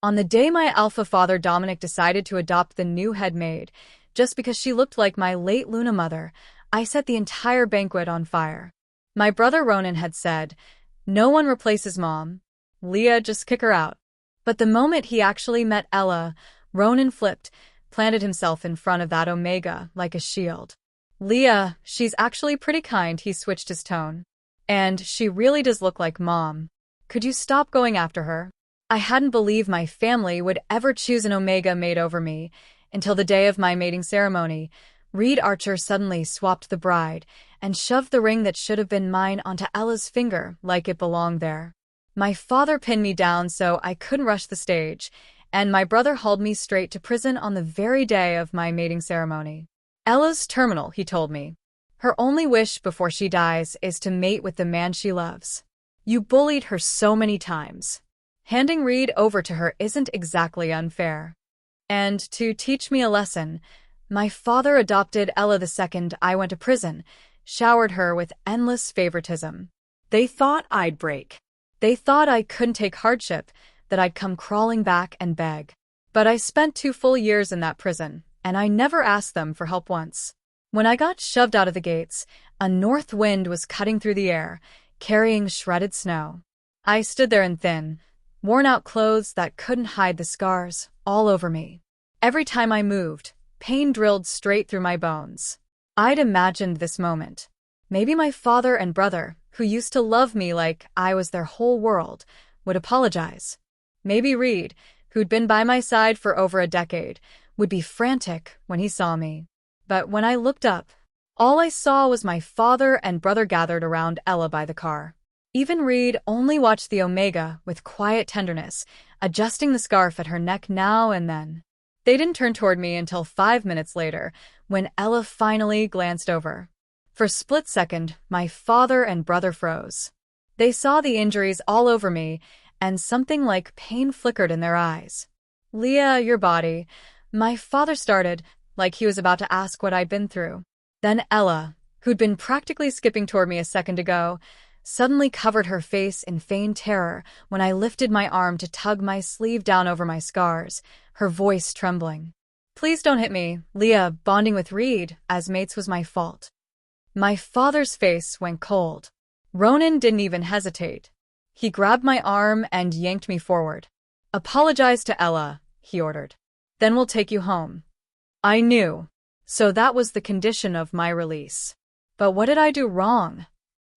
On the day my alpha father Dominic decided to adopt the new head maid, just because she looked like my late Luna mother, I set the entire banquet on fire. My brother Ronan had said, "No one replaces Mom. Leah, just kick her out." But the moment he actually met Ella, Ronan flipped, planted himself in front of that Omega like a shield. "Leah, she's actually pretty kind," he switched his tone. "And she really does look like Mom. Could you stop going after her?" I hadn't believed my family would ever choose an Omega maid over me, until the day of my mating ceremony. Reid Archer suddenly swapped the bride and shoved the ring that should have been mine onto Ella's finger like it belonged there. My father pinned me down so I couldn't rush the stage, and my brother hauled me straight to prison on the very day of my mating ceremony. "Ella's terminal," he told me. "Her only wish before she dies is to mate with the man she loves. You bullied her so many times. Handing Reid over to her isn't exactly unfair." And to teach me a lesson, my father adopted Ella the second I went to prison, showered her with endless favoritism. They thought I'd break. They thought I couldn't take hardship, that I'd come crawling back and beg. But I spent 2 full years in that prison, and I never asked them for help once. When I got shoved out of the gates, a north wind was cutting through the air, carrying shredded snow. I stood there in thin, worn-out clothes that couldn't hide the scars all over me. Every time I moved, pain drilled straight through my bones. I'd imagined this moment. Maybe my father and brother, who used to love me like I was their whole world, would apologize. Maybe Reid, who'd been by my side for over a decade, would be frantic when he saw me. But when I looked up, all I saw was my father and brother gathered around Ella by the car. Even Reid only watched the Omega with quiet tenderness, adjusting the scarf at her neck now and then. They didn't turn toward me until 5 minutes later, when Ella finally glanced over. For a split second, my father and brother froze. They saw the injuries all over me, and something like pain flickered in their eyes. "Leah, your body," my father started, like he was about to ask what I'd been through. Then Ella, who'd been practically skipping toward me a second ago, suddenly covered her face in feigned terror when I lifted my arm to tug my sleeve down over my scars, her voice trembling. "Please don't hit me, Leah. Bonding with Reid as mates was my fault." My father's face went cold. Ronan didn't even hesitate. He grabbed my arm and yanked me forward. "Apologize to Ella," he ordered. "Then we'll take you home." I knew. So that was the condition of my release. But what did I do wrong?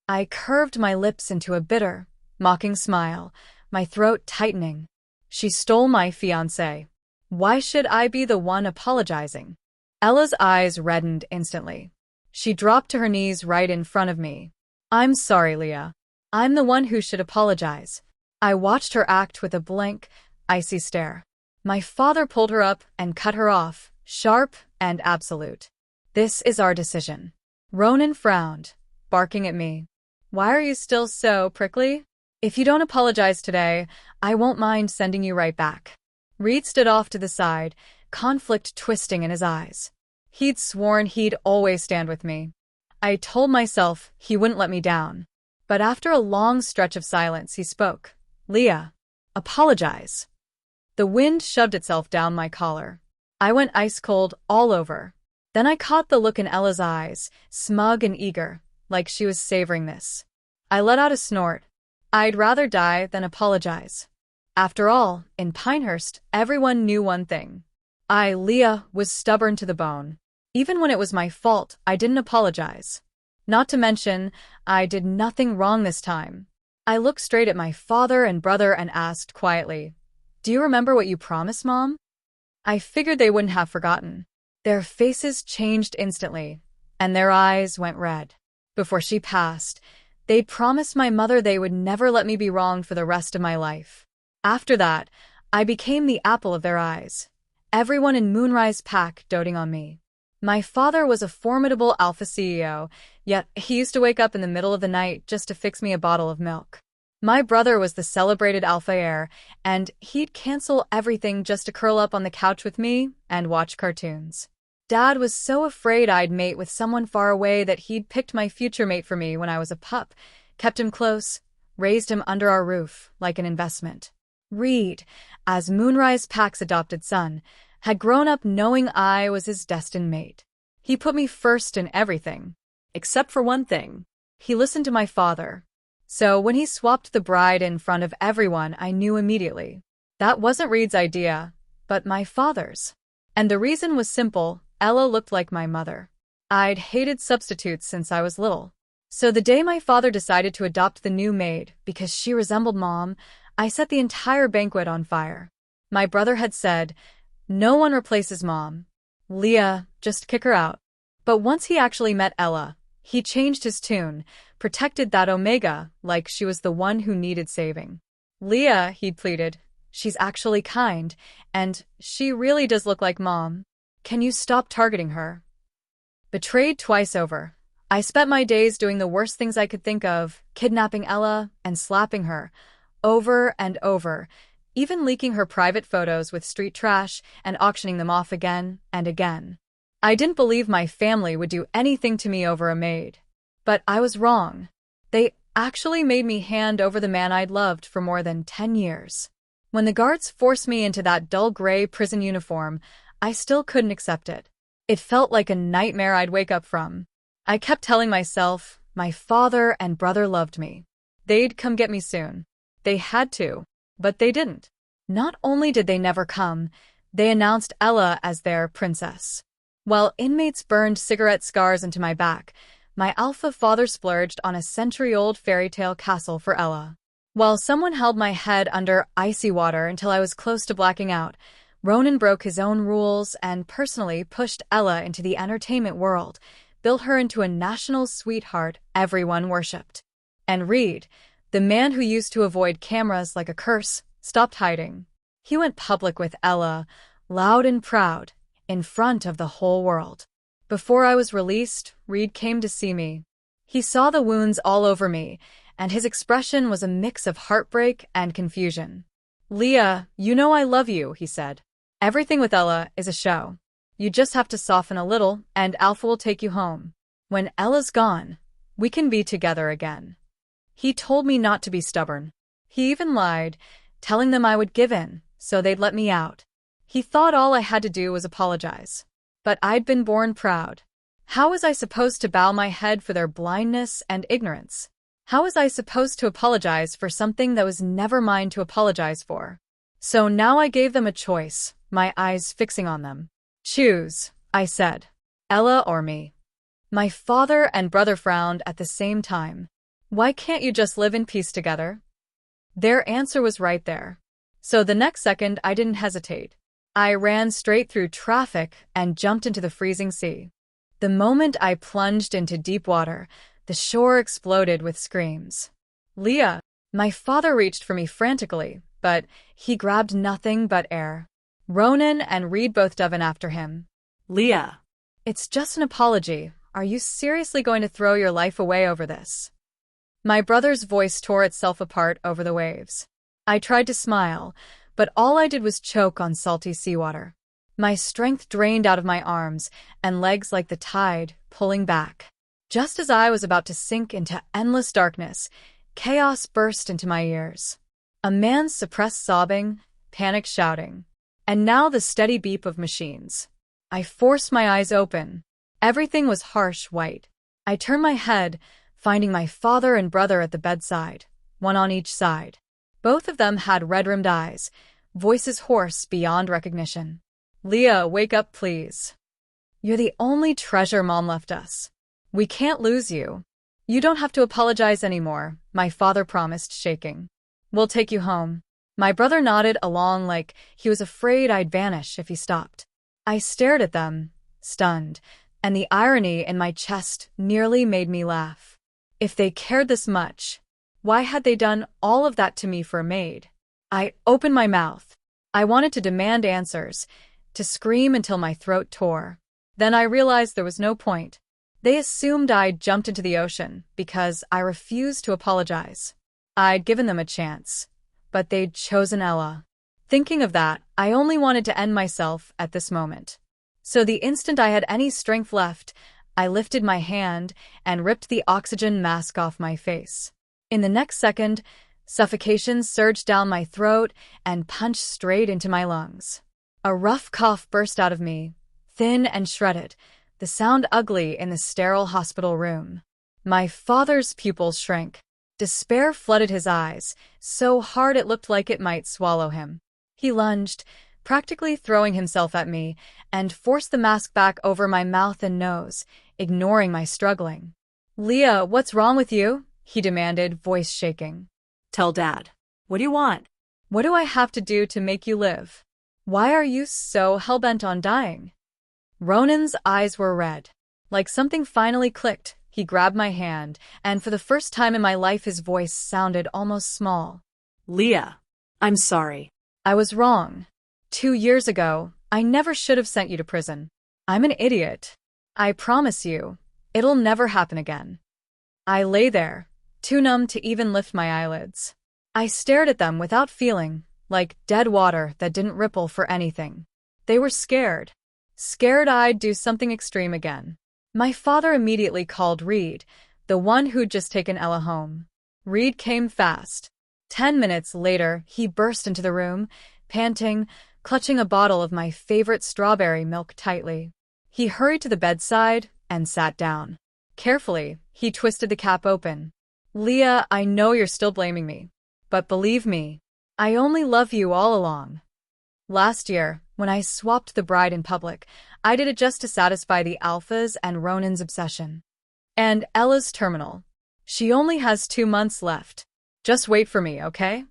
I curved my lips into a bitter, mocking smile, my throat tightening. She stole my fiancé. Why should I be the one apologizing? Ella's eyes reddened instantly. She dropped to her knees right in front of me. "I'm sorry, Leah. I'm the one who should apologize." I watched her act with a blank, icy stare. My father pulled her up and cut her off, sharp and absolute. "This is our decision." Ronan frowned, barking at me. "Why are you still so prickly? If you don't apologize today, I won't mind sending you right back." Reid stood off to the side, conflict twisting in his eyes. He'd sworn he'd always stand with me. I told myself he wouldn't let me down. But after a long stretch of silence, he spoke. "Leah, apologize." The wind shoved itself down my collar. I went ice cold all over. Then I caught the look in Ella's eyes, smug and eager, like she was savoring this. I let out a snort. I'd rather die than apologize. After all, in Pinehurst, everyone knew one thing. I, Leah, was stubborn to the bone. Even when it was my fault, I didn't apologize. Not to mention, I did nothing wrong this time. I looked straight at my father and brother and asked quietly, "Do you remember what you promised, Mom?" I figured they wouldn't have forgotten. Their faces changed instantly, and their eyes went red. Before she passed, they'd promised my mother they would never let me be wronged for the rest of my life. After that, I became the apple of their eyes. Everyone in Moonrise Pack doting on me. My father was a formidable alpha CEO, yet he used to wake up in the middle of the night just to fix me a bottle of milk. My brother was the celebrated alpha heir, and he'd cancel everything just to curl up on the couch with me and watch cartoons. Dad was so afraid I'd mate with someone far away that he'd picked my future mate for me when I was a pup, kept him close, raised him under our roof like an investment. Reid, as Moonrise Pack's adopted son, had grown up knowing I was his destined mate. He put me first in everything. Except for one thing. He listened to my father. So when he swapped the bride in front of everyone, I knew immediately. That wasn't Reid's idea, but my father's. And the reason was simple: Ella looked like my mother. I'd hated substitutes since I was little. So the day my father decided to adopt the new maid because she resembled Mom, I set the entire banquet on fire. My brother had said, "No one replaces Mom. Leah, just kick her out." But once he actually met Ella, he changed his tune, protected that Omega like she was the one who needed saving. "Leah," he pleaded, "she's actually kind, and she really does look like Mom. Can you stop targeting her?" Betrayed twice over, I spent my days doing the worst things I could think of, kidnapping Ella and slapping her, over and over, even leaking her private photos with street trash and auctioning them off again and again. I didn't believe my family would do anything to me over a maid. But I was wrong. They actually made me hand over the man I'd loved for more than 10 years. When the guards forced me into that dull gray prison uniform, I still couldn't accept it. It felt like a nightmare I'd wake up from. I kept telling myself my father and brother loved me. They'd come get me soon. They had to, but they didn't. Not only did they never come, they announced Ella as their princess. While inmates burned cigarette scars into my back, my alpha father splurged on a century-old fairy tale castle for Ella. While someone held my head under icy water until I was close to blacking out, Ronan broke his own rules and personally pushed Ella into the entertainment world, built her into a national sweetheart everyone worshipped. And Reid, the man who used to avoid cameras like a curse, stopped hiding. He went public with Ella, loud and proud, in front of the whole world. Before I was released, Reid came to see me. He saw the wounds all over me, and his expression was a mix of heartbreak and confusion. "Leah, you know I love you," he said. "Everything with Ella is a show. You just have to soften a little, and Alpha will take you home. When Ella's gone, we can be together again." He told me not to be stubborn. He even lied, telling them I would give in, so they'd let me out. He thought all I had to do was apologize. But I'd been born proud. How was I supposed to bow my head for their blindness and ignorance? How was I supposed to apologize for something that was never mine to apologize for? So now I gave them a choice, my eyes fixing on them. "Choose," I said. "Ella or me." My father and brother frowned at the same time. "Why can't you just live in peace together?" Their answer was right there. So the next second, I didn't hesitate. I ran straight through traffic and jumped into the freezing sea. The moment I plunged into deep water, the shore exploded with screams. "Leah!" My father reached for me frantically, but he grabbed nothing but air. Ronan and Reid both dove in after him. "Leah!" "It's just an apology. Are you seriously going to throw your life away over this?" My brother's voice tore itself apart over the waves. I tried to smile, but all I did was choke on salty seawater. My strength drained out of my arms and legs like the tide, pulling back. Just as I was about to sink into endless darkness, chaos burst into my ears. A man's suppressed sobbing, panicked shouting, and now the steady beep of machines. I forced my eyes open. Everything was harsh white. I turned my head, finding my father and brother at the bedside, one on each side. Both of them had red-rimmed eyes, voices hoarse beyond recognition. "Leah, wake up, please. You're the only treasure Mom left us. We can't lose you. You don't have to apologize anymore," my father promised, shaking. "We'll take you home." My brother nodded along like he was afraid I'd vanish if he stopped. I stared at them, stunned, and the irony in my chest nearly made me laugh. If they cared this much, why had they done all of that to me for a maid? I opened my mouth. I wanted to demand answers, to scream until my throat tore. Then I realized there was no point. They assumed I'd jumped into the ocean because I refused to apologize. I'd given them a chance, but they'd chosen Ella. Thinking of that, I only wanted to end myself at this moment. So the instant I had any strength left, I lifted my hand and ripped the oxygen mask off my face. In the next second, Suffocation surged down my throat and punched straight into my lungs. A rough cough burst out of me, thin and shredded, the sound ugly in the sterile hospital room. My father's pupils shrank. Despair flooded his eyes, so hard it looked like it might swallow him. He lunged, practically throwing himself at me, and forced the mask back over my mouth and nose, ignoring my struggling. "Leah, what's wrong with you?" he demanded, voice shaking. Tell Dad. What do you want? "What do I have to do to make you live? Why are you so hell-bent on dying?" Ronan's eyes were red. Like something finally clicked, he grabbed my hand, and for the first time in my life his voice sounded almost small. Leah, I'm sorry. "I was wrong. 2 years ago, I never should have sent you to prison. I'm an idiot. I promise you, it'll never happen again." I lay there, too numb to even lift my eyelids. I stared at them without feeling, like dead water that didn't ripple for anything. They were scared. Scared I'd do something extreme again. My father immediately called Reid, the one who'd just taken Ella home. Reid came fast. 10 minutes later, he burst into the room, panting, clutching a bottle of my favorite strawberry milk tightly. He hurried to the bedside and sat down. Carefully, he twisted the cap open. "Leah, I know you're still blaming me. But believe me, I only love you all along. Last year, when I swapped the bride in public, I did it just to satisfy the alphas and Ronan's obsession. And Ella's terminal. She only has 2 months left. Just wait for me, okay?"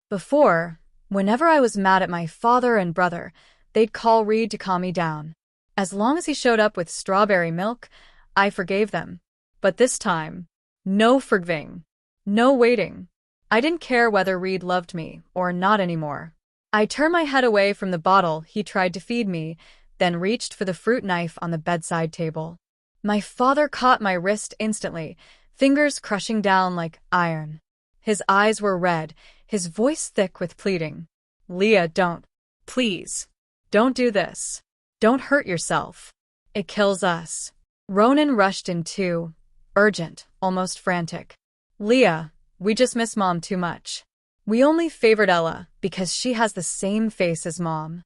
Before, whenever I was mad at my father and brother, they'd call Reid to calm me down. As long as he showed up with strawberry milk, I forgave them. But this time, no forgiving. No waiting. I didn't care whether Reid loved me or not anymore. I turned my head away from the bottle he tried to feed me, then reached for the fruit knife on the bedside table. My father caught my wrist instantly, fingers crushing down like iron. His eyes were red, his voice thick with pleading. "Leah, don't. Please. Don't do this. Don't hurt yourself. It kills us." Ronan rushed in too, urgent, almost frantic. "Leah, we just miss Mom too much. We only favored Ella because she has the same face as Mom.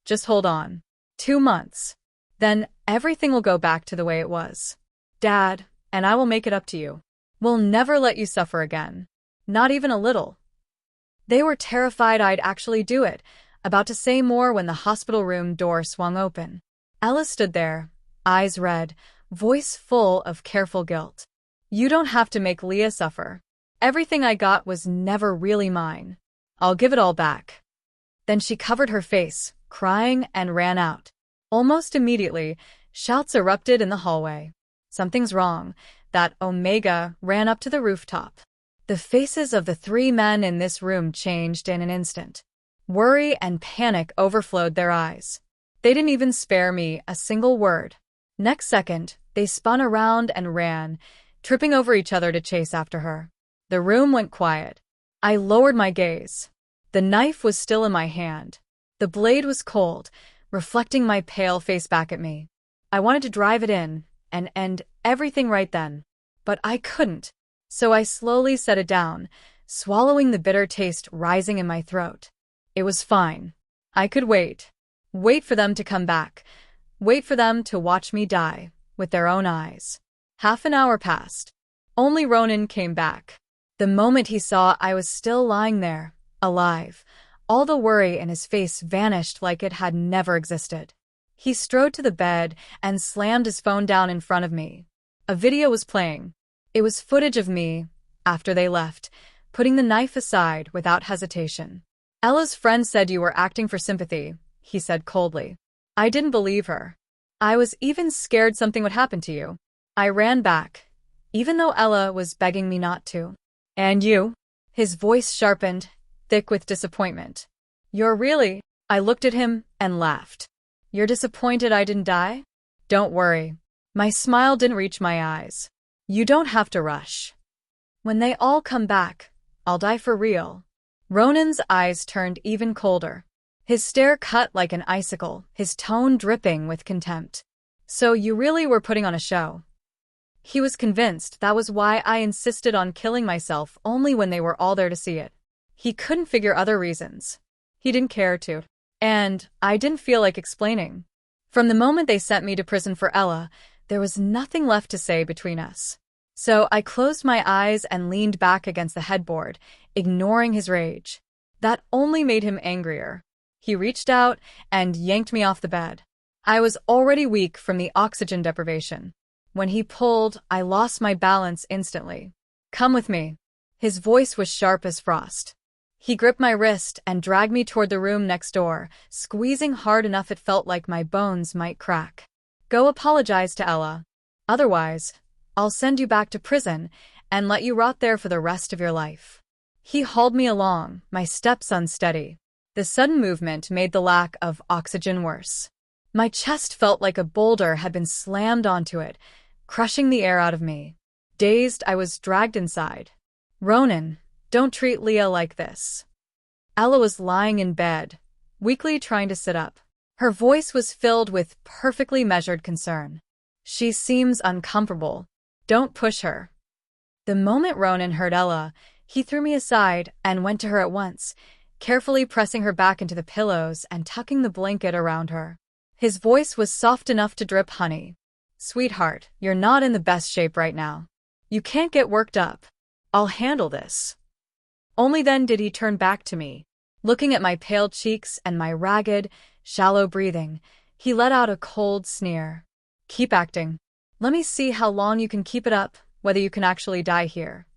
Just hold on. 2 months. Then everything will go back to the way it was. Dad, and I will make it up to you. We'll never let you suffer again. Not even a little." They were terrified I'd actually do it, about to say more when the hospital room door swung open. Ella stood there, eyes red, voice full of careful guilt. "You don't have to make Leah suffer. Everything I got was never really mine. I'll give it all back." Then she covered her face, crying, and ran out. Almost immediately, shouts erupted in the hallway. "Something's wrong." That Omega ran up to the rooftop. The faces of the 3 men in this room changed in an instant. Worry and panic overflowed their eyes. They didn't even spare me a single word. Next second, they spun around and ran, tripping over each other to chase after her. The room went quiet. I lowered my gaze. The knife was still in my hand. The blade was cold, reflecting my pale face back at me. I wanted to drive it in and end everything right then, but I couldn't. So I slowly set it down, swallowing the bitter taste rising in my throat. It was fine. I could wait. Wait for them to come back. Wait for them to watch me die, with their own eyes. Half an hour passed. Only Ronan came back. The moment he saw I was still lying there, alive, all the worry in his face vanished like it had never existed. He strode to the bed and slammed his phone down in front of me. A video was playing. It was footage of me, after they left, putting the knife aside without hesitation. "Ella's friend said you were acting for sympathy," he said coldly. I didn't believe her. I was even scared something would happen to you. I ran back, even though Ella was begging me not to. "And you?" His voice sharpened, thick with disappointment. "You're really—" I looked at him and laughed. "You're disappointed I didn't die? Don't worry." My smile didn't reach my eyes. "You don't have to rush. When they all come back, I'll die for real." Ronan's eyes turned even colder. His stare cut like an icicle, his tone dripping with contempt. "So you really were putting on a show?" He was convinced that was why I insisted on killing myself only when they were all there to see it. He couldn't figure other reasons. He didn't care to. And I didn't feel like explaining. From the moment they sent me to prison for Ella, there was nothing left to say between us. So I closed my eyes and leaned back against the headboard, ignoring his rage. That only made him angrier. He reached out and yanked me off the bed. I was already weak from the oxygen deprivation. When he pulled, I lost my balance instantly. "Come with me." His voice was sharp as frost. He gripped my wrist and dragged me toward the room next door, squeezing hard enough it felt like my bones might crack. "Go apologize to Ella. Otherwise, I'll send you back to prison and let you rot there for the rest of your life." He hauled me along, my steps unsteady. The sudden movement made the lack of oxygen worse. My chest felt like a boulder had been slammed onto it, crushing the air out of me. Dazed, I was dragged inside. "Ronan, don't treat Leah like this." Ella was lying in bed, weakly trying to sit up. Her voice was filled with perfectly measured concern. "She seems uncomfortable. Don't push her." The moment Ronan heard Ella, he threw me aside and went to her at once, carefully pressing her back into the pillows and tucking the blanket around her. His voice was soft enough to drip honey. "Sweetheart, you're not in the best shape right now. You can't get worked up. I'll handle this." Only then did he turn back to me. Looking at my pale cheeks and my ragged, shallow breathing, he let out a cold sneer. "Keep acting. Let me see how long you can keep it up, whether you can actually die here."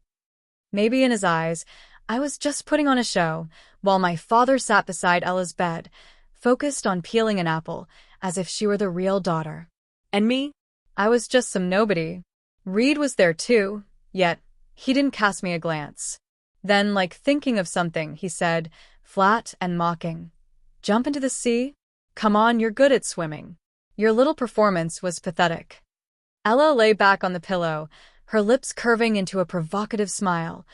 Maybe in his eyes, I was just putting on a show, while my father sat beside Ella's bed, focused on peeling an apple, as if she were the real daughter. And me? I was just some nobody. Reid was there too, yet he didn't cast me a glance. Then, like thinking of something, he said, flat and mocking, "Jump into the sea? Come on, you're good at swimming." Your little performance was pathetic. Ella lay back on the pillow, her lips curving into a provocative smile,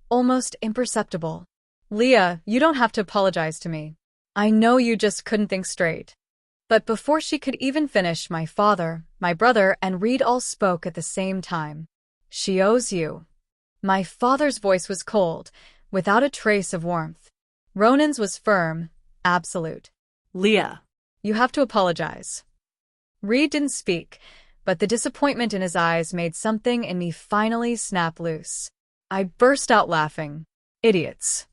almost imperceptible. "Leah, you don't have to apologize to me. I know you just couldn't think straight." But before she could even finish, my father, my brother, and Reid all spoke at the same time. "She owes you." My father's voice was cold, without a trace of warmth. Ronan's was firm, absolute. "Leah." "You have to apologize." Reid didn't speak, but the disappointment in his eyes made something in me finally snap loose. I burst out laughing. Idiots.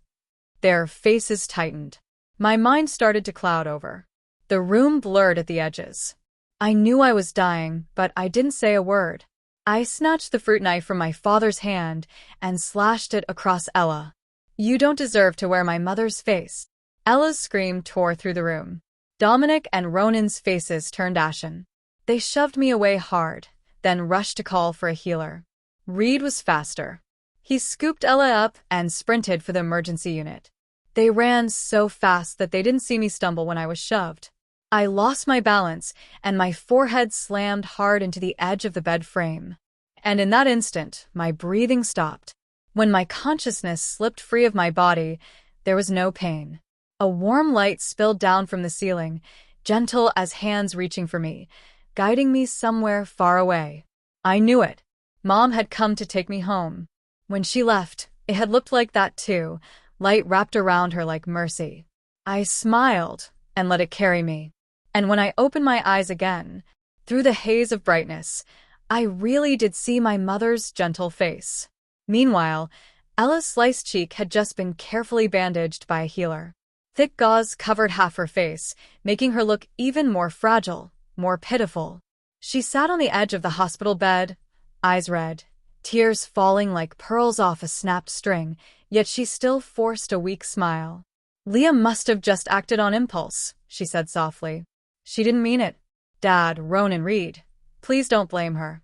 Their faces tightened. My mind started to cloud over. The room blurred at the edges. I knew I was dying, but I didn't say a word. I snatched the fruit knife from my father's hand and slashed it across Ella. "You don't deserve to wear my mother's face." Ella's scream tore through the room. Dominic and Ronan's faces turned ashen. They shoved me away hard, then rushed to call for a healer. Reid was faster. He scooped Ella up and sprinted for the emergency unit. They ran so fast that they didn't see me stumble when I was shoved. I lost my balance, and my forehead slammed hard into the edge of the bed frame. And in that instant, my breathing stopped. When my consciousness slipped free of my body, there was no pain. A warm light spilled down from the ceiling, gentle as hands reaching for me, guiding me somewhere far away. I knew it. Mom had come to take me home. When she left, it had looked like that too, light wrapped around her like mercy. I smiled and let it carry me. And when I opened my eyes again, through the haze of brightness, I really did see my mother's gentle face. Meanwhile, Ella's sliced cheek had just been carefully bandaged by a healer. Thick gauze covered half her face, making her look even more fragile, more pitiful. She sat on the edge of the hospital bed, eyes red, tears falling like pearls off a snapped string, yet she still forced a weak smile. "Leah must have just acted on impulse," she said softly. "She didn't mean it. Dad, Ronan, Reid, please don't blame her.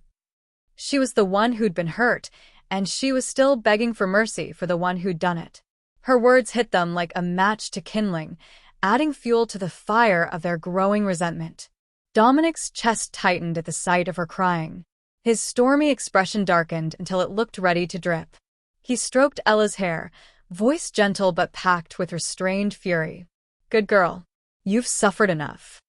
She was the one who'd been hurt, and she was still begging for mercy for the one who'd done it." Her words hit them like a match to kindling, adding fuel to the fire of their growing resentment. Dominic's chest tightened at the sight of her crying. His stormy expression darkened until it looked ready to drip. He stroked Ella's hair, voice gentle but packed with restrained fury. "Good girl. You've suffered enough."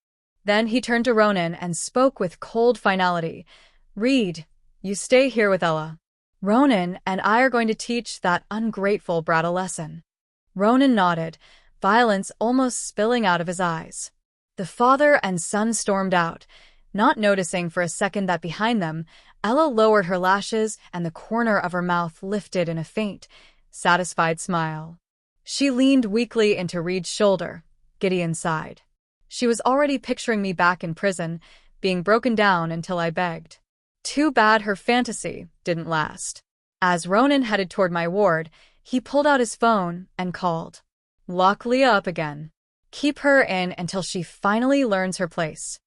Then he turned to Ronan and spoke with cold finality. "Reid, You stay here with Ella. Ronan and I are going to teach that ungrateful brat a lesson." Ronan nodded, violence almost spilling out of his eyes. The father and son stormed out, not noticing for a second that behind them, Ella lowered her lashes and the corner of her mouth lifted in a faint, satisfied smile. She leaned weakly into Reid's shoulder, giddy inside. She was already picturing me back in prison, being broken down until I begged. Too bad her fantasy didn't last. As Ronan headed toward my ward, he pulled out his phone and called. "Lock Leah up again. Keep her in until she finally learns her place."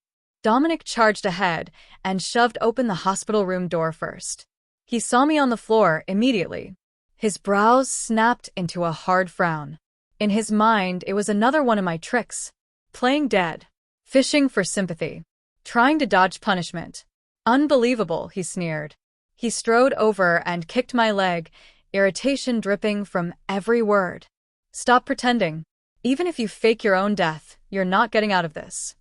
Dominic charged ahead and shoved open the hospital room door first. He saw me on the floor immediately. His brows snapped into a hard frown. In his mind, it was another one of my tricks. Playing dead. Fishing for sympathy. Trying to dodge punishment. "Unbelievable," he sneered. He strode over and kicked my leg, irritation dripping from every word. "Stop pretending. Even if you fake your own death, you're not getting out of this."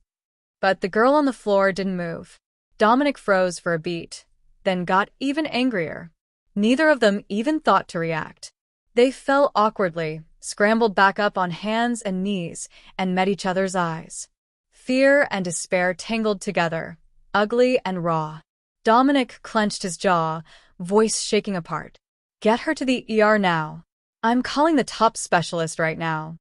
But the girl on the floor didn't move. Dominic froze for a beat, then got even angrier. Neither of them even thought to react. They fell awkwardly, scrambled back up on hands and knees, and met each other's eyes. Fear and despair tangled together, ugly and raw. Dominic clenched his jaw, voice shaking apart. "Get her to the ER now. I'm calling the top specialist right now."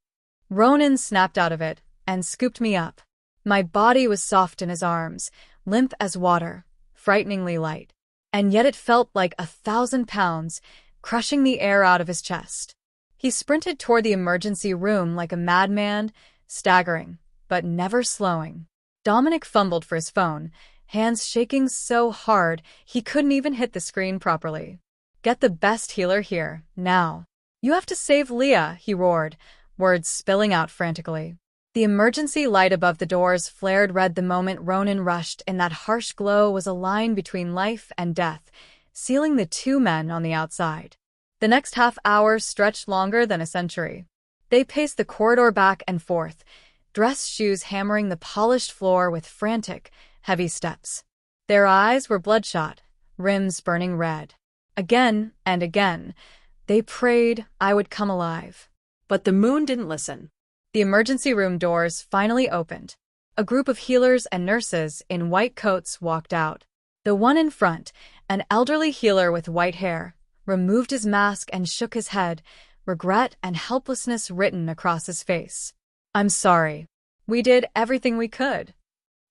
Ronan snapped out of it and scooped me up. My body was soft in his arms, limp as water, frighteningly light. And yet it felt like 1,000 pounds, crushing the air out of his chest. He sprinted toward the emergency room like a madman, staggering, but never slowing. Dominic fumbled for his phone, hands shaking so hard he couldn't even hit the screen properly. "Get the best healer here, now. You have to save Leah," he roared, words spilling out frantically. The emergency light above the doors flared red the moment Ronan rushed, and that harsh glow was a line between life and death, sealing the two men on the outside. The next half hour stretched longer than a century. They paced the corridor back and forth, dress shoes hammering the polished floor with frantic, heavy steps. Their eyes were bloodshot, rims burning red. Again and again, they prayed I would come alive. But the moon didn't listen. The emergency room doors finally opened. A group of healers and nurses in white coats walked out. The one in front, an elderly healer with white hair, removed his mask and shook his head, regret and helplessness written across his face. "I'm sorry. We did everything we could."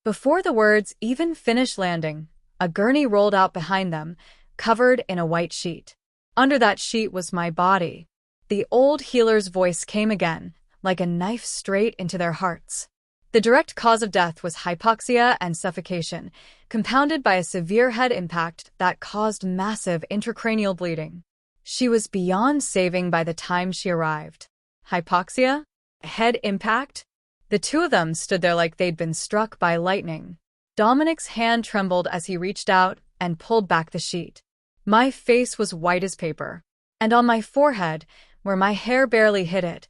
Before the words even finished landing, a gurney rolled out behind them, covered in a white sheet. Under that sheet was my body. The old healer's voice came again, like a knife straight into their hearts. The direct cause of death was hypoxia and suffocation, compounded by a severe head impact that caused massive intracranial bleeding. She was beyond saving by the time she arrived. Hypoxia? Head impact? The two of them stood there like they'd been struck by lightning. Dominic's hand trembled as he reached out and pulled back the sheet. My face was white as paper, and on my forehead, where my hair barely hid it,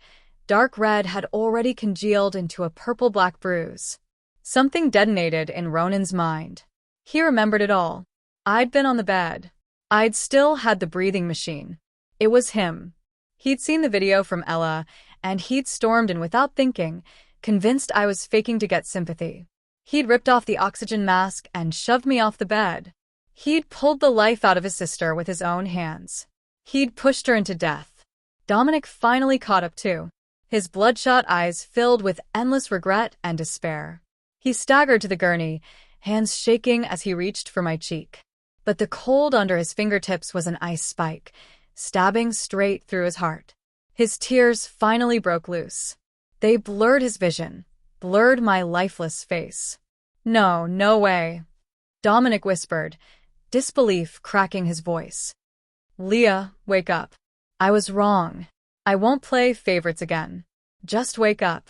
dark red had already congealed into a purple-black bruise. Something detonated in Ronan's mind. He remembered it all. I'd been on the bed. I'd still had the breathing machine. It was him. He'd seen the video from Ella, and he'd stormed in without thinking, convinced I was faking to get sympathy. He'd ripped off the oxygen mask and shoved me off the bed. He'd pulled the life out of his sister with his own hands. He'd pushed her into death. Dominic finally caught up too. His bloodshot eyes filled with endless regret and despair. He staggered to the gurney, hands shaking as he reached for my cheek. But the cold under his fingertips was an ice spike, stabbing straight through his heart. His tears finally broke loose. They blurred his vision, blurred my lifeless face. "No, no way," Dominic whispered, disbelief cracking his voice. "Leah, wake up. I was wrong. I won't play favorites again. Just wake up."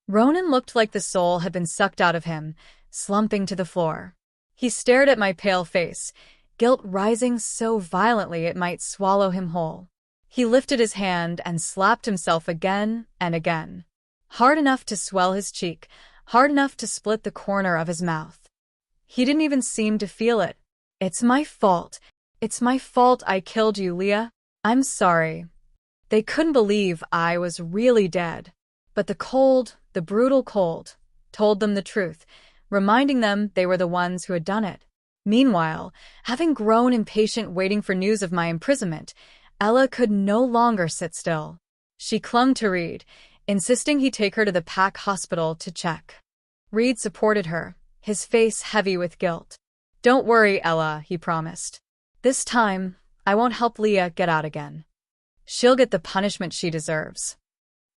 Ronan looked like the soul had been sucked out of him, slumping to the floor. He stared at my pale face, guilt rising so violently it might swallow him whole. He lifted his hand and slapped himself again and again. Hard enough to swell his cheek, hard enough to split the corner of his mouth. He didn't even seem to feel it. It's my fault. It's my fault I killed you, Leah. I'm sorry. They couldn't believe I was really dead. But the brutal cold, told them the truth, reminding them they were the ones who had done it. Meanwhile, having grown impatient waiting for news of my imprisonment, Ella could no longer sit still. She clung to Reid, insisting he take her to the Pack hospital to check. Reid supported her, his face heavy with guilt. Don't worry, Ella, he promised. This time, I won't help Leah get out again. She'll get the punishment she deserves.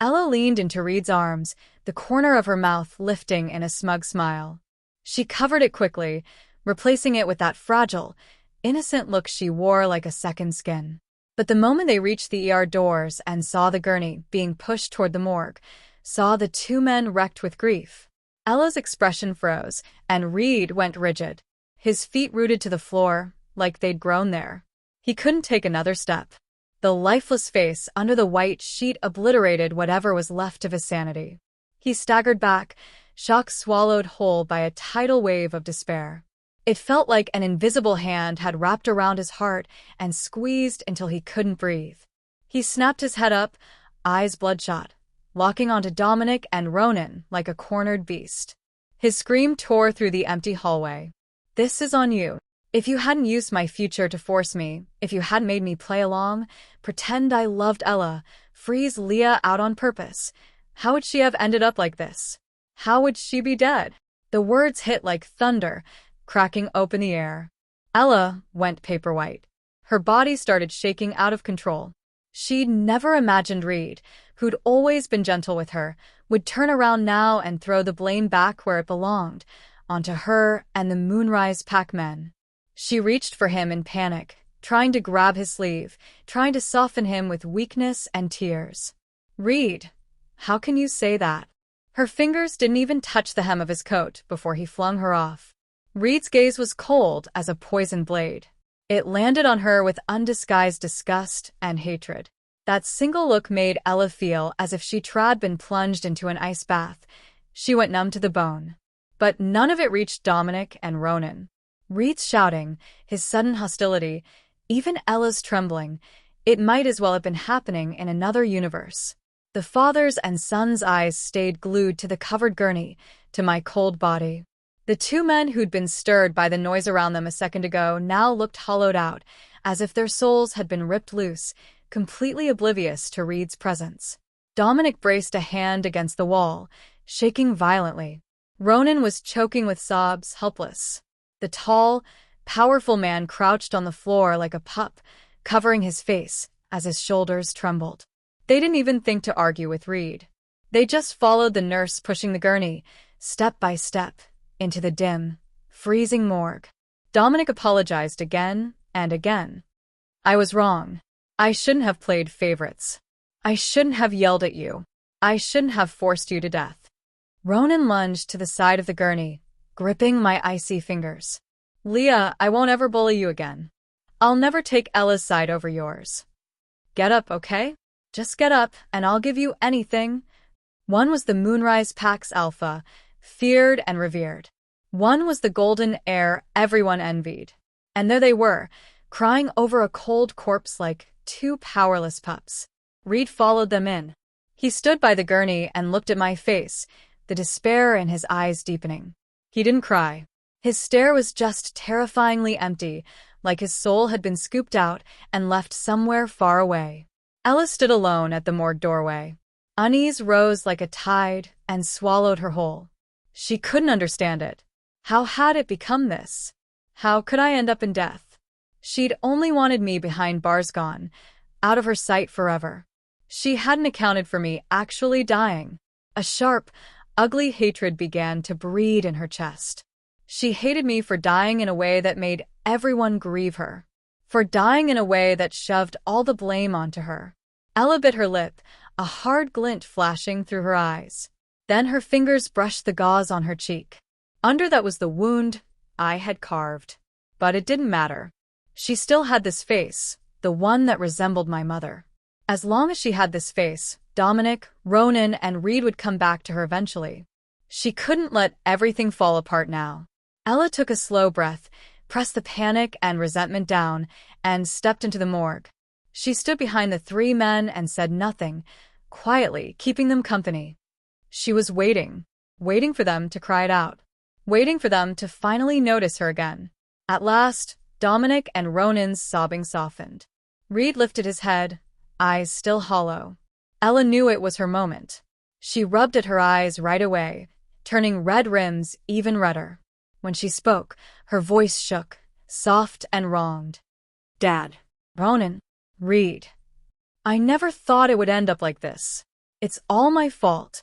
Ella leaned into Reid's arms, the corner of her mouth lifting in a smug smile. She covered it quickly, replacing it with that fragile, innocent look she wore like a second skin. But the moment they reached the ER doors and saw the gurney being pushed toward the morgue, saw the two men wrecked with grief, Ella's expression froze, and Reid went rigid, his feet rooted to the floor, like they'd grown there. He couldn't take another step. The lifeless face under the white sheet obliterated whatever was left of his sanity. He staggered back, shock swallowed whole by a tidal wave of despair. It felt like an invisible hand had wrapped around his heart and squeezed until he couldn't breathe. He snapped his head up, eyes bloodshot, locking onto Dominic and Ronan like a cornered beast. His scream tore through the empty hallway. This is on you. If you hadn't used my future to force me, if you hadn't made me play along, pretend I loved Ella, freeze Leah out on purpose, how would she have ended up like this? How would she be dead? The words hit like thunder, cracking open the air. Ella went paper white. Her body started shaking out of control. She'd never imagined Reid, who'd always been gentle with her, would turn around now and throw the blame back where it belonged, onto her and the Moonrise Pack men. She reached for him in panic, trying to grab his sleeve, trying to soften him with weakness and tears. Reid, how can you say that? Her fingers didn't even touch the hem of his coat before he flung her off. Reid's gaze was cold as a poisoned blade. It landed on her with undisguised disgust and hatred. That single look made Ella feel as if she'd been plunged into an ice bath. She went numb to the bone. But none of it reached Dominic and Ronan. Reid's shouting, his sudden hostility, even Ella's trembling, it might as well have been happening in another universe. The father's and son's eyes stayed glued to the covered gurney, to my cold body. The two men who'd been stirred by the noise around them a second ago now looked hollowed out, as if their souls had been ripped loose, completely oblivious to Reid's presence. Dominic braced a hand against the wall, shaking violently. Ronan was choking with sobs, helpless. The tall, powerful man crouched on the floor like a pup, covering his face as his shoulders trembled. They didn't even think to argue with Reid. They just followed the nurse pushing the gurney, step by step, into the dim, freezing morgue. Dominic apologized again and again. I was wrong. I shouldn't have played favorites. I shouldn't have yelled at you. I shouldn't have forced you to death. Ronan lunged to the side of the gurney, gripping my icy fingers. Leah, I won't ever bully you again. I'll never take Ella's side over yours. Get up, okay? Just get up, and I'll give you anything. One was the Moonrise Pack's alpha, feared and revered. One was the golden heir everyone envied. And there they were, crying over a cold corpse like two powerless pups. Reid followed them in. He stood by the gurney and looked at my face, the despair in his eyes deepening. He didn't cry. His stare was just terrifyingly empty, like his soul had been scooped out and left somewhere far away. Ella stood alone at the morgue doorway. Unease rose like a tide and swallowed her whole. She couldn't understand it. How had it become this? How could I end up in death? She'd only wanted me behind bars, gone, out of her sight forever. She hadn't accounted for me actually dying. A sharp, ugly hatred began to breed in her chest. She hated me for dying in a way that made everyone grieve her. For dying in a way that shoved all the blame onto her. Ella bit her lip, a hard glint flashing through her eyes. Then her fingers brushed the gauze on her cheek. Under that was the wound I had carved. But it didn't matter. She still had this face, the one that resembled my mother. As long as she had this face, Dominic, Ronan, and Reid would come back to her eventually. She couldn't let everything fall apart now. Ella took a slow breath, pressed the panic and resentment down, and stepped into the morgue. She stood behind the three men and said nothing, quietly keeping them company. She was waiting for them to cry it out, waiting for them to finally notice her again. At last, Dominic and Ronan's sobbing softened. Reid lifted his head, eyes still hollow. Ella knew it was her moment. She rubbed at her eyes right away, turning red rims even redder. When she spoke, her voice shook, soft and wronged. Dad. Ronan. Reid. I never thought it would end up like this. It's all my fault.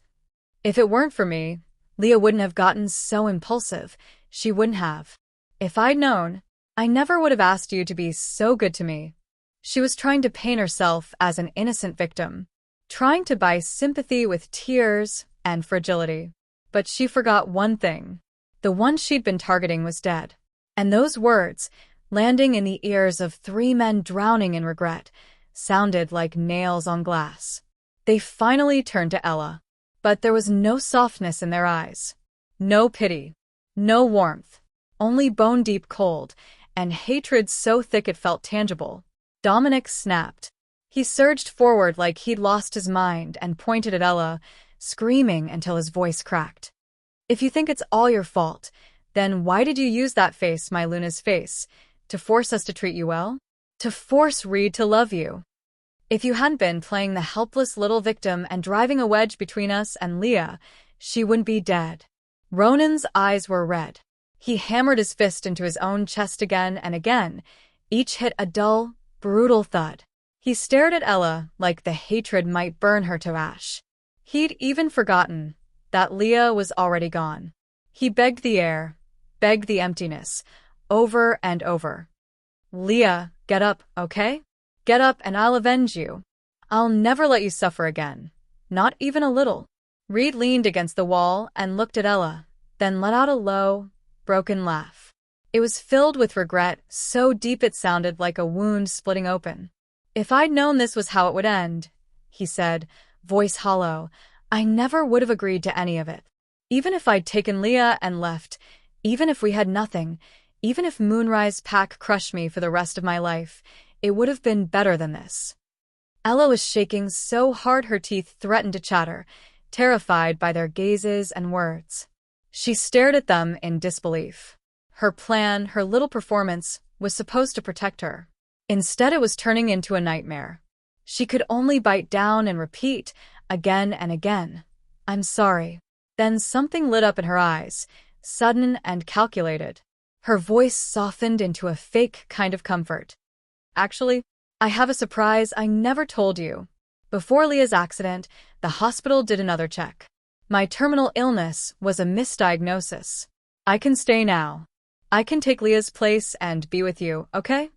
If it weren't for me, Leah wouldn't have gotten so impulsive. She wouldn't have. If I'd known, I never would have asked you to be so good to me. She was trying to paint herself as an innocent victim, trying to buy sympathy with tears and fragility. But she forgot one thing. The one she'd been targeting was dead. And those words, landing in the ears of three men drowning in regret, sounded like nails on glass. They finally turned to Ella. But there was no softness in their eyes. No pity. No warmth. Only bone-deep cold, and hatred so thick it felt tangible. Dominic snapped. He surged forward like he'd lost his mind and pointed at Ella, screaming until his voice cracked. If you think it's all your fault, then why did you use that face, my Luna's face, to force us to treat you well? To force Reid to love you? If you hadn't been playing the helpless little victim and driving a wedge between us and Leah, she wouldn't be dead. Ronan's eyes were red. He hammered his fist into his own chest again and again. Each hit a dull, brutal thud. He stared at Ella like the hatred might burn her to ash. He'd even forgotten that Leah was already gone. He begged the air, begged the emptiness, over and over. Leah, get up, okay? Get up and I'll avenge you. I'll never let you suffer again. Not even a little. Reid leaned against the wall and looked at Ella, then let out a low, broken laugh. It was filled with regret, so deep it sounded like a wound splitting open. If I'd known this was how it would end, he said, voice hollow, I never would have agreed to any of it. Even if I'd taken Leah and left, even if we had nothing, even if Moonrise Pack crushed me for the rest of my life, it would have been better than this. Ella was shaking so hard her teeth threatened to chatter, terrified by their gazes and words. She stared at them in disbelief. Her plan, her little performance, was supposed to protect her. Instead, it was turning into a nightmare. She could only bite down and repeat, again and again, I'm sorry. Then something lit up in her eyes, sudden and calculated. Her voice softened into a fake kind of comfort. Actually, I have a surprise I never told you. Before Leah's accident, the hospital did another check. My terminal illness was a misdiagnosis. I can stay now. I can take Leah's place and be with you, okay?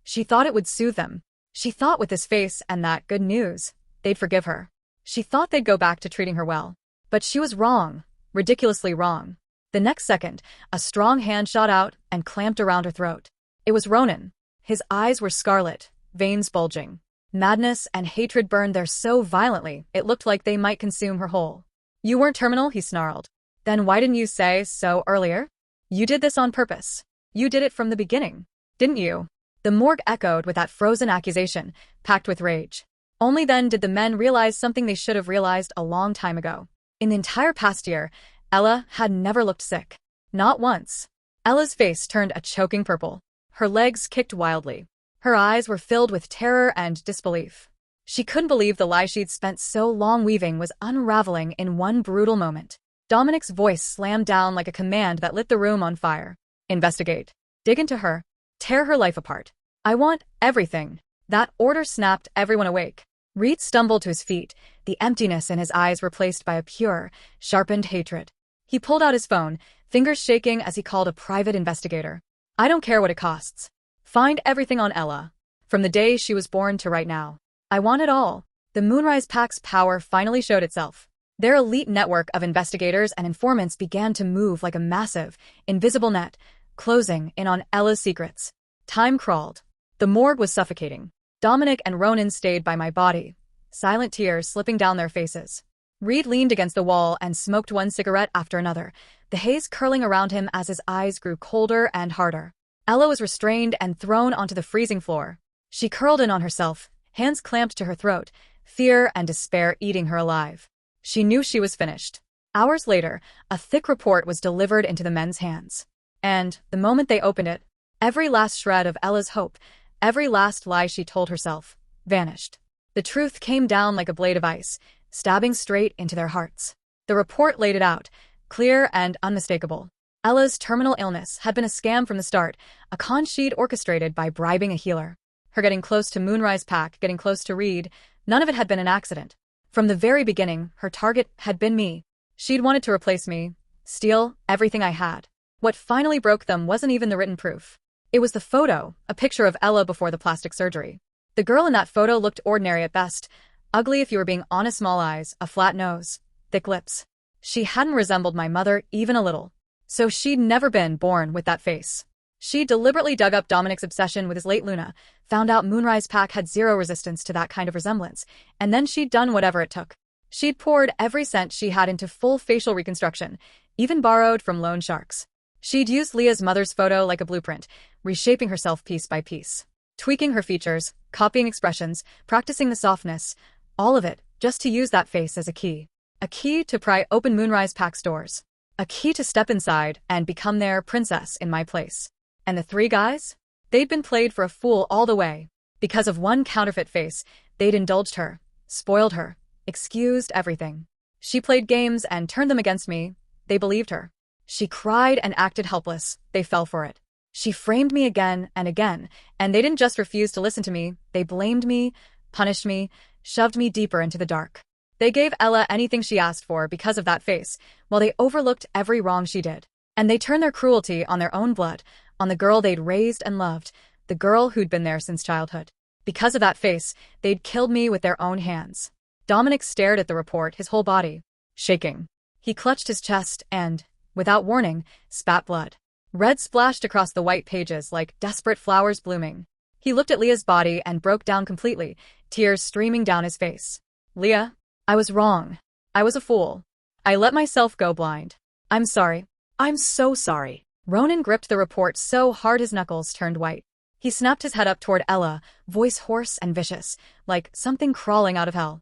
She thought it would soothe them. She thought with his face and that good news, they'd forgive her. She thought they'd go back to treating her well. But she was wrong, ridiculously wrong. The next second, a strong hand shot out and clamped around her throat. It was Ronan. His eyes were scarlet, veins bulging. Madness and hatred burned there so violently, it looked like they might consume her whole. You weren't terminal, he snarled. Then why didn't you say so earlier? You did this on purpose. You did it from the beginning, didn't you? The morgue echoed with that frozen accusation, packed with rage. Only then did the men realize something they should have realized a long time ago. In the entire past year, Ella had never looked sick. Not once. Ella's face turned a choking purple. Her legs kicked wildly. Her eyes were filled with terror and disbelief. She couldn't believe the lie she'd spent so long weaving was unraveling in one brutal moment. Dominic's voice slammed down like a command that lit the room on fire. Investigate. Dig into her. Tear her life apart. I want everything. That order snapped everyone awake. Reid stumbled to his feet, the emptiness in his eyes replaced by a pure, sharpened hatred. He pulled out his phone, fingers shaking as he called a private investigator. I don't care what it costs. Find everything on Ella. From the day she was born to right now. I want it all. The Moonrise Pack's power finally showed itself. Their elite network of investigators and informants began to move like a massive, invisible net, closing in on Ella's secrets. Time crawled. The morgue was suffocating. Dominic and Ronan stayed by my body, silent tears slipping down their faces. Reid leaned against the wall and smoked one cigarette after another, the haze curling around him as his eyes grew colder and harder. Ella was restrained and thrown onto the freezing floor. She curled in on herself, hands clamped to her throat, fear and despair eating her alive. She knew she was finished. Hours later, a thick report was delivered into the men's hands. And, the moment they opened it, every last shred of Ella's hope, every last lie she told herself, vanished. The truth came down like a blade of ice, stabbing straight into their hearts. The report laid it out, clear and unmistakable. Ella's terminal illness had been a scam from the start, a con she'd orchestrated by bribing a healer. Her getting close to Moonrise Pack, getting close to Reid, none of it had been an accident. From the very beginning, her target had been me. She'd wanted to replace me, steal everything I had. What finally broke them wasn't even the written proof. It was the photo, a picture of Ella before the plastic surgery. The girl in that photo looked ordinary at best, ugly if you were being honest, small eyes, a flat nose, thick lips. She hadn't resembled my mother even a little. So she'd never been born with that face. She deliberately dug up Dominic's obsession with his late Luna, found out Moonrise Pack had zero resistance to that kind of resemblance, and then she'd done whatever it took. She'd poured every cent she had into full facial reconstruction, even borrowed from loan sharks. She'd used Leah's mother's photo like a blueprint, reshaping herself piece by piece, tweaking her features, copying expressions, practicing the softness, all of it just to use that face as a key. A key to pry open Moonrise Pack's doors. A key to step inside and become their princess in my place. And the three guys? They'd been played for a fool all the way. Because of one counterfeit face, they'd indulged her, spoiled her, excused everything. She played games and turned them against me. They believed her. She cried and acted helpless. They fell for it. She framed me again and again, and they didn't just refuse to listen to me. They blamed me, punished me, shoved me deeper into the dark. They gave Ella anything she asked for because of that face, while they overlooked every wrong she did. And they turned their cruelty on their own blood, on the girl they'd raised and loved, the girl who'd been there since childhood. Because of that face, they'd killed me with their own hands. Dominic stared at the report, his whole body shaking. He clutched his chest and, without warning, spat blood. Red splashed across the white pages like desperate flowers blooming. He looked at Leah's body and broke down completely, tears streaming down his face. Leah, I was wrong. I was a fool. I let myself go blind. I'm sorry. I'm so sorry. Ronan gripped the report so hard his knuckles turned white. He snapped his head up toward Ella, voice hoarse and vicious, like something crawling out of hell.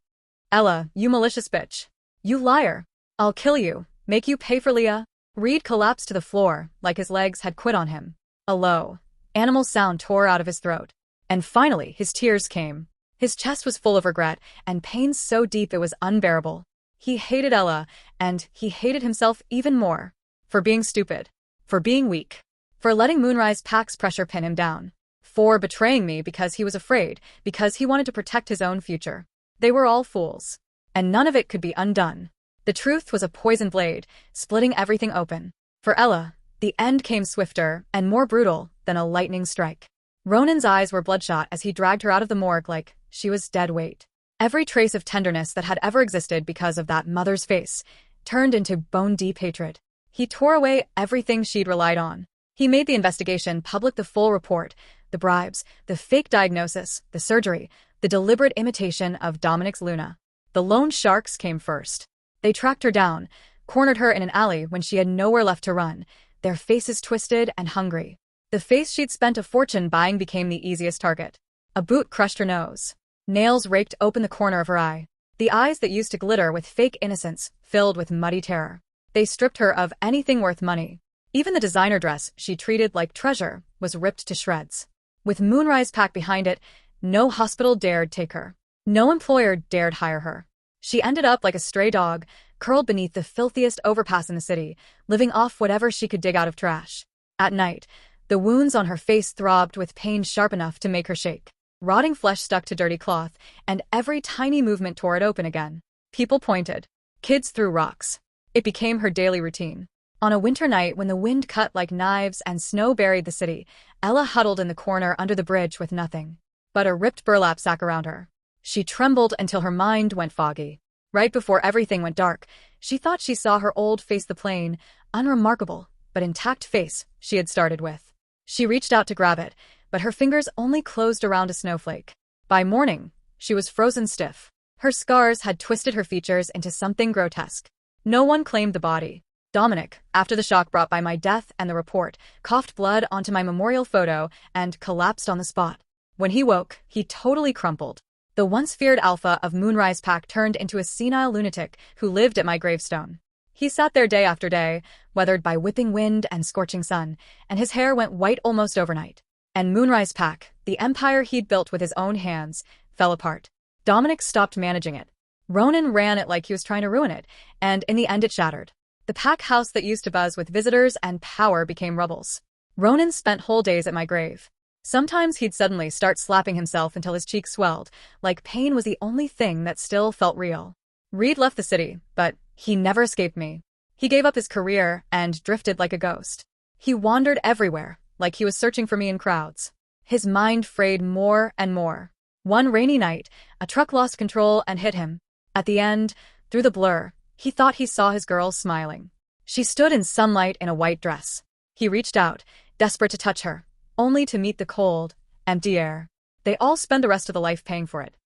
Ella, you malicious bitch. You liar. I'll kill you, make you pay for Leah. Reid collapsed to the floor, like his legs had quit on him. A low, animal sound tore out of his throat. And finally, his tears came. His chest was full of regret, and pain so deep it was unbearable. He hated Ella, and he hated himself even more. For being stupid. For being weak. For letting Moonrise Pack's pressure pin him down. For betraying me because he was afraid, because he wanted to protect his own future. They were all fools. And none of it could be undone. The truth was a poison blade, splitting everything open. For Ella, the end came swifter and more brutal than a lightning strike. Ronan's eyes were bloodshot as he dragged her out of the morgue like she was dead weight. Every trace of tenderness that had ever existed because of that mother's face turned into bone-deep hatred. He tore away everything she'd relied on. He made the investigation public, the full report, the bribes, the fake diagnosis, the surgery, the deliberate imitation of Dominic's Luna. The loan sharks came first. They tracked her down, cornered her in an alley when she had nowhere left to run, their faces twisted and hungry. The face she'd spent a fortune buying became the easiest target. A boot crushed her nose. Nails raked open the corner of her eye. The eyes that used to glitter with fake innocence filled with muddy terror. They stripped her of anything worth money. Even the designer dress she treated like treasure was ripped to shreds. With Moonrise Pack behind it, no hospital dared take her. No employer dared hire her. She ended up like a stray dog, curled beneath the filthiest overpass in the city, living off whatever she could dig out of trash. At night, the wounds on her face throbbed with pain sharp enough to make her shake. Rotting flesh stuck to dirty cloth, and every tiny movement tore it open again. People pointed. Kids threw rocks. It became her daily routine. On a winter night when the wind cut like knives and snow buried the city, Ella huddled in the corner under the bridge with nothing but a ripped burlap sack around her. She trembled until her mind went foggy. Right before everything went dark, she thought she saw her old face, the plain, unremarkable, but intact face she had started with. She reached out to grab it, but her fingers only closed around a snowflake. By morning, she was frozen stiff. Her scars had twisted her features into something grotesque. No one claimed the body. Dominic, after the shock brought by my death and the report, coughed blood onto my memorial photo and collapsed on the spot. When he woke, he totally crumpled. The once feared alpha of Moonrise Pack turned into a senile lunatic who lived at my gravestone. He sat there day after day, weathered by whipping wind and scorching sun, and his hair went white almost overnight. And Moonrise Pack, the empire he'd built with his own hands, fell apart. Dominic stopped managing it. Ronan ran it like he was trying to ruin it, and in the end it shattered. The pack house that used to buzz with visitors and power became rubbles. Ronan spent whole days at my grave. Sometimes he'd suddenly start slapping himself until his cheeks swelled, like pain was the only thing that still felt real. Reid left the city, but he never escaped me. He gave up his career and drifted like a ghost. He wandered everywhere, like he was searching for me in crowds. His mind frayed more and more. One rainy night, a truck lost control and hit him. At the end, through the blur, he thought he saw his girl smiling. She stood in sunlight in a white dress. He reached out, desperate to touch her, only to meet the cold, empty air. They all spend the rest of the life paying for it.